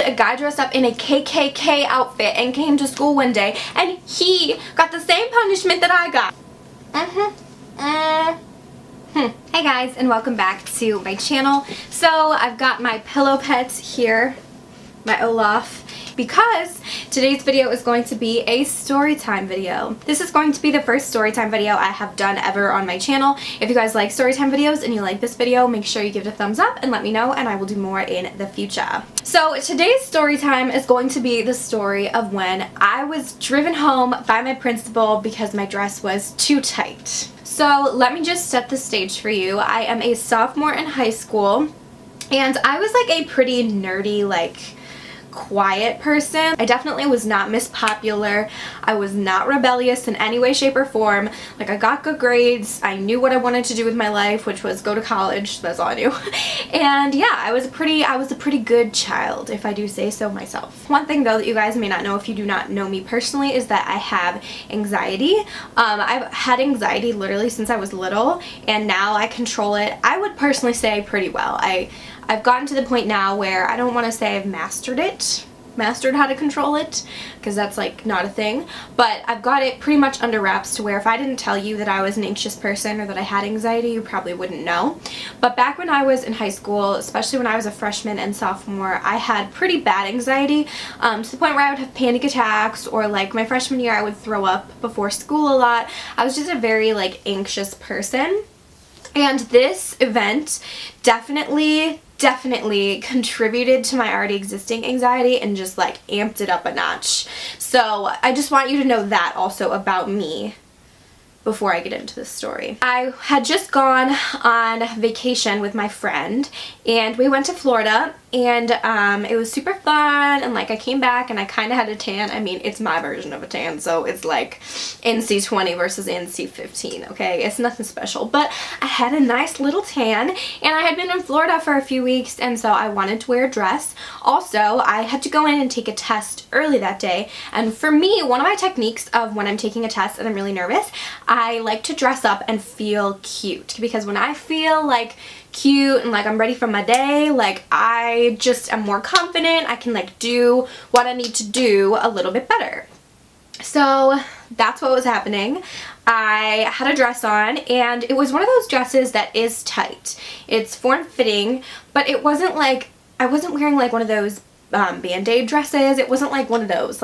a guy dressed up in a KKK outfit and came to school one day, and he got the same punishment that I got. Hey guys, and welcome back to my channel. So I've got my pillow pets here, my Olaf, because today's video is going to be a story time video. This is going to be the first story time video I have done ever on my channel. If you guys like story time videos and you like this video, make sure you give it a thumbs up and let me know, and I will do more in the future. So today's story time is going to be the story of when I was driven home by my principal because my dress was too tight. So let me just set the stage for you. I am a sophomore in high school, and I was like a pretty nerdy, quiet person. I definitely was not Miss Popular. I was not rebellious in any way, shape, or form. I got good grades. I knew what I wanted to do with my life, which was go to college. That's all I knew. And yeah, I was a pretty good child, if I do say so myself. One thing though that you guys may not know if you do not know me personally is that I have anxiety. I've had anxiety literally since I was little, and now I control it, I would personally say, pretty well. I've gotten to the point now where I don't want to say I've mastered how to control it, because that's not a thing, but I've got it pretty much under wraps to where if I didn't tell you that I was an anxious person or that I had anxiety, you probably wouldn't know. But back when I was in high school, especially when I was a freshman and sophomore, I had pretty bad anxiety, to the point where I would have panic attacks, or my freshman year I would throw up before school a lot. I was just a very anxious person, and this event definitely contributed to my already existing anxiety and just amped it up a notch. So I just want you to know that also about me before I get into this story. I had just gone on vacation with my friend, and we went to Florida, and it was super fun, and I came back and I kind of had a tan. I mean, it's my version of a tan, so it's NC20 versus NC15, okay? It's nothing special, but I had a nice little tan, and I had been in Florida for a few weeks, and so I wanted to wear a dress. Also, I had to go in and take a test early that day, and for me, one of my techniques of when I'm taking a test and I'm really nervous, I like to dress up and feel cute, because when I feel cute and I'm ready for my day, I just am more confident. I can do what I need to do a little bit better. So that's what was happening. I had a dress on, and it was one of those dresses that is tight. It's form-fitting, but it wasn't I wasn't wearing one of those band-aid dresses. It wasn't one of those.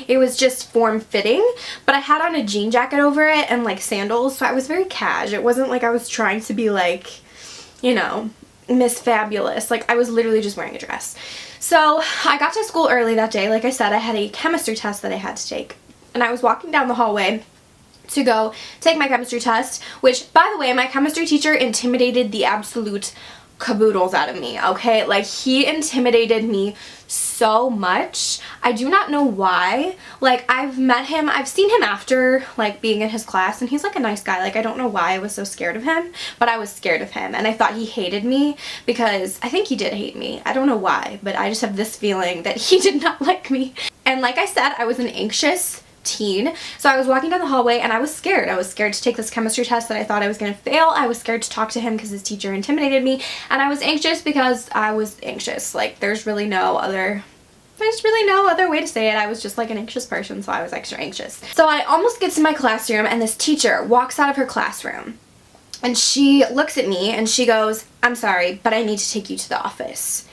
It was just form-fitting, but I had on a jean jacket over it and sandals, so I was very cash. It wasn't I was trying to be you know, Miss Fabulous. I was literally just wearing a dress. So I got to school early that day. Like I said, I had a chemistry test that I had to take, and I was walking down the hallway to go take my chemistry test, which, by the way, my chemistry teacher intimidated the absolute caboodles out of me, okay? He intimidated me so much. I do not know why. I've met him, I've seen him after being in his class, and he's a nice guy. I don't know why I was so scared of him, but I was scared of him, and I thought he hated me, because I think he did hate me. I don't know why, but I just have this feeling that he did not like me. And like I said, I was an anxious teen, so I was walking down the hallway and I was scared. I was scared to take this chemistry test that I thought I was going to fail. I was scared to talk to him because his teacher intimidated me, and I was anxious because I was anxious. There's really no other way to say it. I was just an anxious person, so I was extra anxious. So I almost get to my classroom, and this teacher walks out of her classroom, and she looks at me and she goes, "I'm sorry, but I need to take you to the office."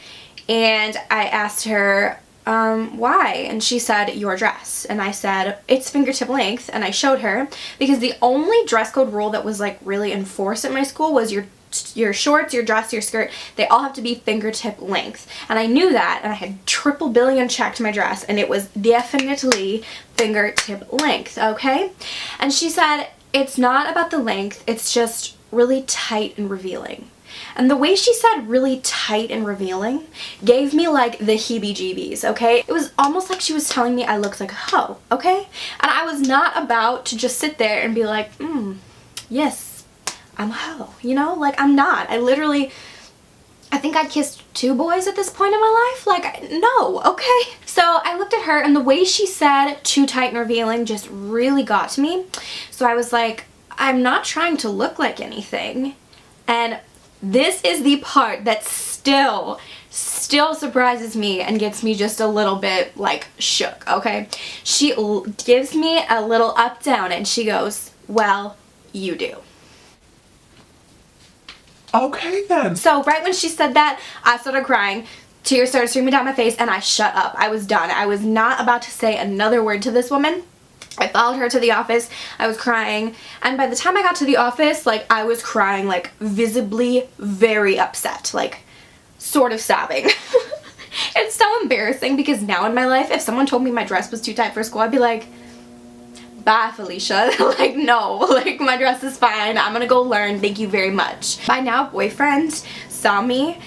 And I asked her, why? And she said, "Your dress." And I said, "It's fingertip length." And I showed her, because the only dress code rule that was really enforced at my school was your shorts, your dress, your skirt, they all have to be fingertip length. And I knew that, and I had triple billion checked my dress, and it was definitely fingertip length, okay? And she said, "It's not about the length, it's just really tight and revealing." And the way she said really tight and revealing gave me the heebie-jeebies, okay? It was almost like she was telling me I looked like a hoe, okay? And I was not about to just sit there and be yes, I'm a hoe, you know? I'm not. I think I'd kissed 2 boys at this point in my life. No, okay? So I looked at her, and the way she said too tight and revealing just really got to me. So I was I'm not trying to look like anything. And this is the part that still still surprises me and gets me just a little bit like shook, okay? She gives me a little up down and she goes, well, you do. Okay then. So right when she said that, I started crying. Tears started streaming down my face and I shut up. I was done. I was not about to say another word to this woman. I followed her to the office. I was crying. And by the time I got to the office, like, I was crying, like, visibly very upset. Like, sort of sobbing. It's so embarrassing because now in my life, if someone told me my dress was too tight for school, I'd be like, bye, Felicia. Like, no. Like, my dress is fine. I'm gonna go learn. Thank you very much. My now boyfriend saw me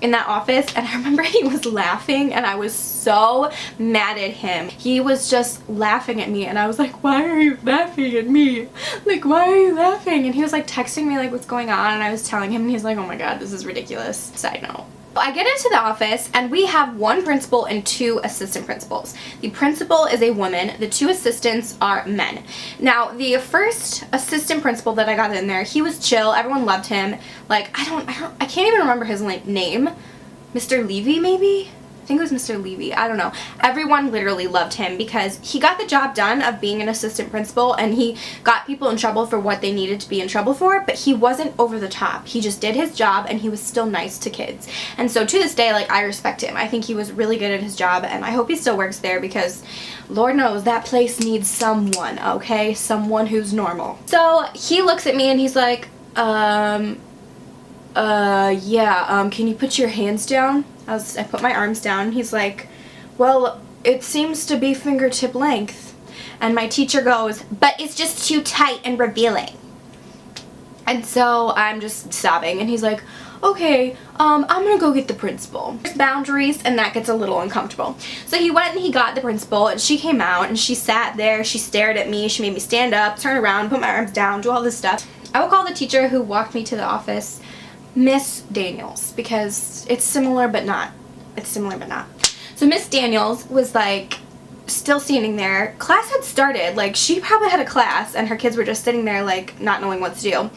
in that office, and I remember he was laughing, and I was so mad at him. He was just laughing at me, and I was like, why are you laughing at me? Like, why are you laughing? And he was like texting me like, what's going on? And I was telling him, and he's like, oh my god, this is ridiculous. Side note. I get into the office and we have one principal and two assistant principals. The principal is a woman, the two assistants are men. Now, the first assistant principal that I got in there, he was chill, everyone loved him. Like, I can't even remember his name. Mr. Levy, maybe? I think it was Mr. Levy. I don't know. Everyone literally loved him because he got the job done of being an assistant principal, and he got people in trouble for what they needed to be in trouble for, but he wasn't over the top. He just did his job, and he was still nice to kids. And so to this day, like, I respect him. I think he was really good at his job, and I hope he still works there because Lord knows that place needs someone, okay? Someone who's normal. So he looks at me and he's like, can you put your hands down? I put my arms down. He's like, well, it seems to be fingertip length. And my teacher goes, but it's just too tight and revealing. And so I'm just sobbing, and he's like, okay, I'm gonna go get the principal. There's boundaries, and that gets a little uncomfortable. So he went and he got the principal, and she came out, and she sat there, she stared at me, she made me stand up, turn around, put my arms down, do all this stuff. I will call the teacher who walked me to the office Miss Daniels, because it's similar but not. It's similar but not. So Miss Daniels was like still standing there. Class had started. Like, she probably had a class and her kids were just sitting there like not knowing what to do.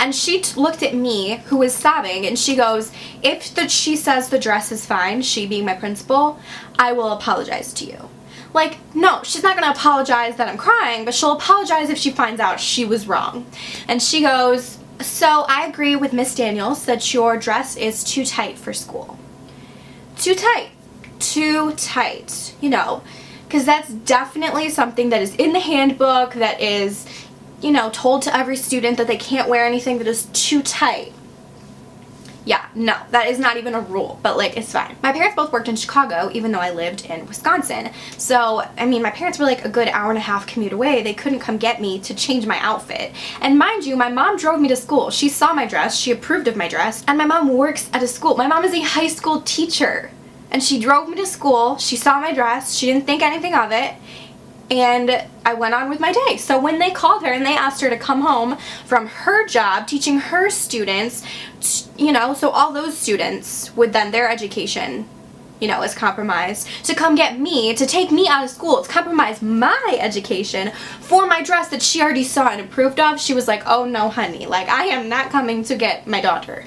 And she looked at me, who was sobbing, and she goes, if she says the dress is fine, she being my principal, I will apologize to you. Like, no, she's not gonna apologize that I'm crying, but she'll apologize if she finds out she was wrong. And she goes, so I agree with Miss Daniels that your dress is too tight for school. Too tight. Too tight. You know, because that's definitely something that is in the handbook, that is, you know, told to every student that they can't wear anything that is too tight. Yeah, no, that is not even a rule, but like, it's fine. My parents both worked in Chicago, even though I lived in Wisconsin. So, I mean, my parents were like a good hour-and-a-half commute away. They couldn't come get me to change my outfit. And mind you, my mom drove me to school. She saw my dress, she approved of my dress, and my mom works at a school. My mom is a high school teacher. And she drove me to school, she saw my dress, she didn't think anything of it, and I went on with my day. So when they called her and they asked her to come home from her job teaching her students, you know, so all those students would then, their education, you know, is compromised, to come get me, to take me out of school, to compromise my education for my dress that she already saw and approved of, she was like, oh no honey, like, I am not coming to get my daughter.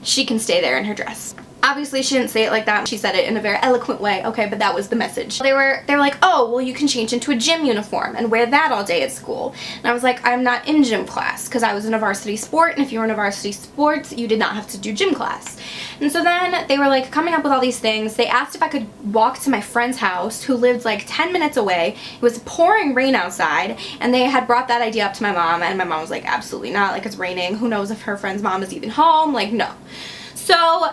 She can stay there in her dress. Obviously, she didn't say it like that. She said it in a very eloquent way, okay, but that was the message. They were like, oh, well, you can change into a gym uniform and wear that all day at school. And I was like, I'm not in gym class, because I was in a varsity sport, and if you were in a varsity sports, you did not have to do gym class. And so then they were like coming up with all these things. They asked if I could walk to my friend's house, who lived like 10 minutes away. It was pouring rain outside, and they had brought that idea up to my mom, and my mom was like, absolutely not, like, it's raining. Who knows if her friend's mom is even home? Like, no. So,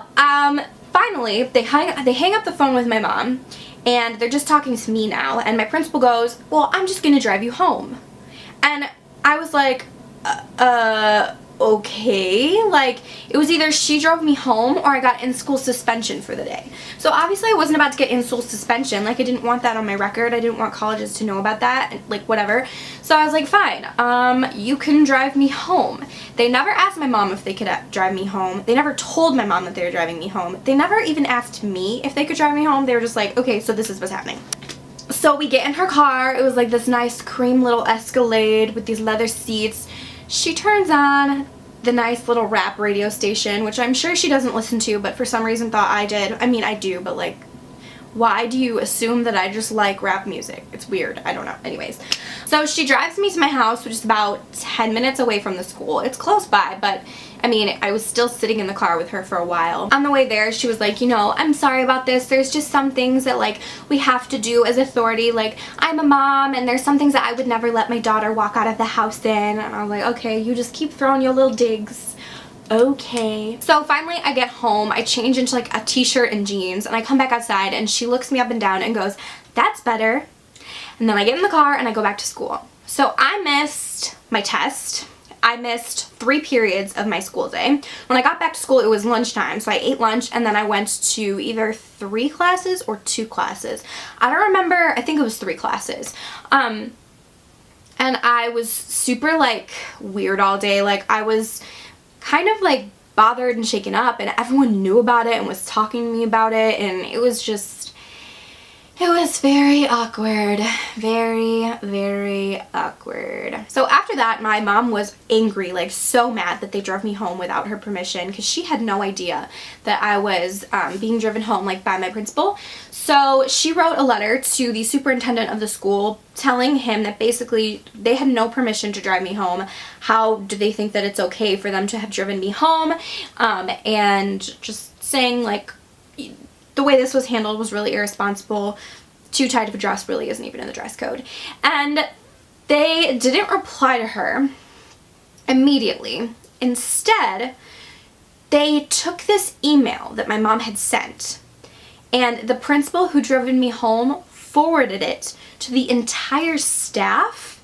finally, they hang up the phone with my mom, and they're just talking to me now, and my principal goes, well, I'm just gonna drive you home. And I was like, okay, like, it was either she drove me home or I got in-school suspension for the day. So obviously I wasn't about to get in-school suspension. Like, I didn't want that on my record. I didn't want colleges to know about that, like, whatever. So I was like, fine, you can drive me home. They never asked my mom if they could drive me home. They never told my mom that they were driving me home. They never even asked me if they could drive me home. They were just like, okay, so this is what's happening. So we get in her car. It was like this nice cream little Escalade with these leather seats. She turns on the nice little rap radio station, which I'm sure she doesn't listen to, but for some reason thought I did. I mean, I do, but like, why do you assume that I just like rap music? It's weird. I don't know. Anyways, so she drives me to my house, which is about 10 minutes away from the school. It's close by, but I mean, I was still sitting in the car with her for a while. On the way there, she was like, you know, I'm sorry about this. There's just some things that, like, we have to do as authority. Like, I'm a mom, and there's some things that I would never let my daughter walk out of the house in. And I was like, okay, you just keep throwing your little digs. Okay. So finally I get home, I change into like a t-shirt and jeans, and I come back outside and she looks me up and down and goes, that's better. And then I get in the car and I go back to school. So I missed my test. I missed 3 periods of my school day. When I got back to school, it was lunchtime, so I ate lunch and then I went to either 3 classes or 2 classes. I don't remember, I think it was 3 classes. And I was super like weird all day. Like, I was kind of like bothered and shaken up, and everyone knew about it and was talking to me about it, and it was very awkward. Very, very awkward. So after that, my mom was angry, like so mad that they drove me home without her permission, because she had no idea that I was being driven home like by my principal. So she wrote a letter to the superintendent of the school telling him that basically they had no permission to drive me home. How do they think that it's okay for them to have driven me home? And just saying like the way this was handled was really irresponsible. Too tight of a dress really isn't even in the dress code. And they didn't reply to her immediately. Instead, they took this email that my mom had sent, and the principal who driven me home forwarded it to the entire staff.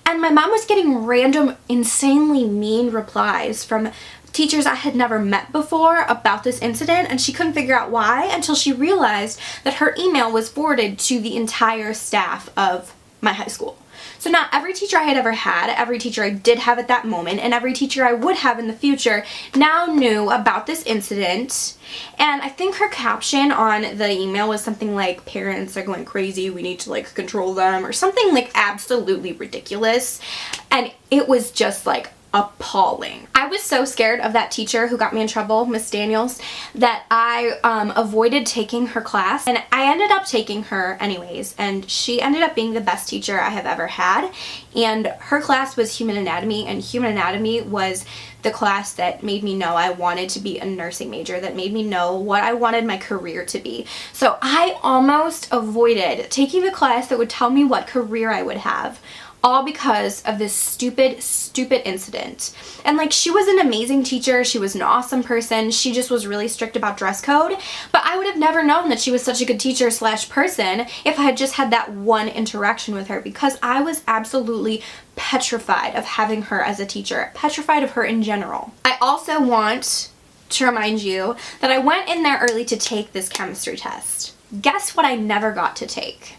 And my mom was getting random, insanely mean replies from teachers I had never met before about this incident, and she couldn't figure out why until she realized that her email was forwarded to the entire staff of my high school. So now every teacher I had ever had, every teacher I did have at that moment, and every teacher I would have in the future now knew about this incident. And I think her caption on the email was something like, parents are going crazy, we need to like control them, or something like absolutely ridiculous. And it was just like appalling. I was so scared of that teacher who got me in trouble, Miss Daniels, that I avoided taking her class, and I ended up taking her anyways, and she ended up being the best teacher I have ever had. And her class was human anatomy, and human anatomy was the class that made me know I wanted to be a nursing major, that made me know what I wanted my career to be. So I almost avoided taking the class that would tell me what career I would have, all because of this stupid incident. And like, she was an amazing teacher, she was an awesome person, she just was really strict about dress code, but I would have never known that she was such a good teacher slash person if I had just had that one interaction with her, because I was absolutely petrified of having her as a teacher, petrified of her in general. I also want to remind you that I went in there early to take this chemistry test. Guess what I never got to take?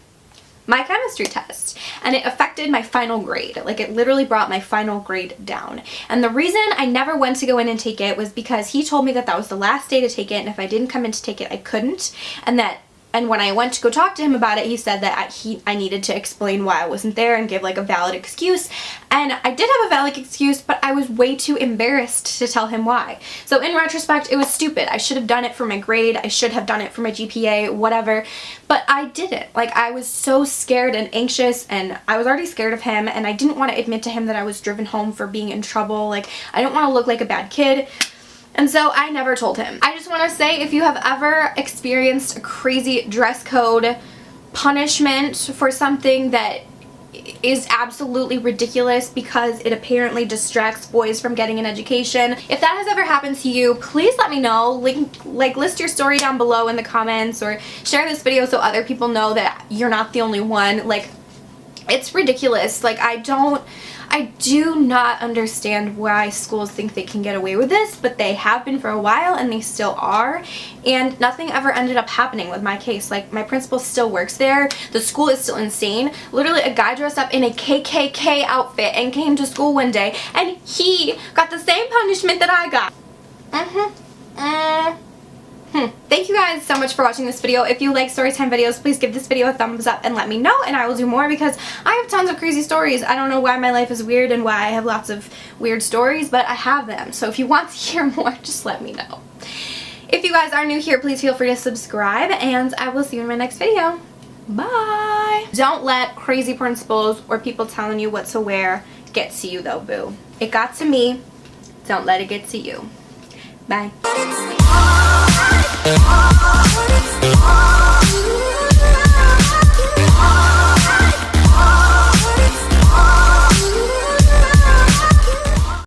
My chemistry test, and it affected my final grade. Like, it literally brought my final grade down. And the reason I never went to go in and take it was because he told me that that was the last day to take it, and if I didn't come in to take it, I couldn't. And when I went to go talk to him about it, he said that I needed to explain why I wasn't there and give like a valid excuse. And I did have a valid excuse, but I was way too embarrassed to tell him why. So in retrospect, it was stupid. I should have done it for my grade. I should have done it for my GPA, whatever. But I didn't. Like, I was so scared and anxious, and I was already scared of him, and I didn't want to admit to him that I was driven home for being in trouble. Like, I didn't want to look like a bad kid. And so I never told him. I just want to say, if you have ever experienced a crazy dress code punishment for something that is absolutely ridiculous because it apparently distracts boys from getting an education, if that has ever happened to you, please let me know. List your story down below in the comments, or share this video so other people know that you're not the only one. Like, it's ridiculous. Like, I do not understand why schools think they can get away with this, but they have been for a while, and they still are, and nothing ever ended up happening with my case. Like, my principal still works there, the school is still insane. Literally, a guy dressed up in a KKK outfit and came to school one day, and he got the same punishment that I got. Thank you guys so much for watching this video. If you like storytime videos, please give this video a thumbs up and let me know, and I will do more because I have tons of crazy stories. I don't know why my life is weird and why I have lots of weird stories, but I have them. So if you want to hear more, just let me know. If you guys are new here, please feel free to subscribe, and I will see you in my next video. Bye! Don't let crazy principles or people telling you what to wear get to you though, boo. It got to me. Don't let it get to you. Bye.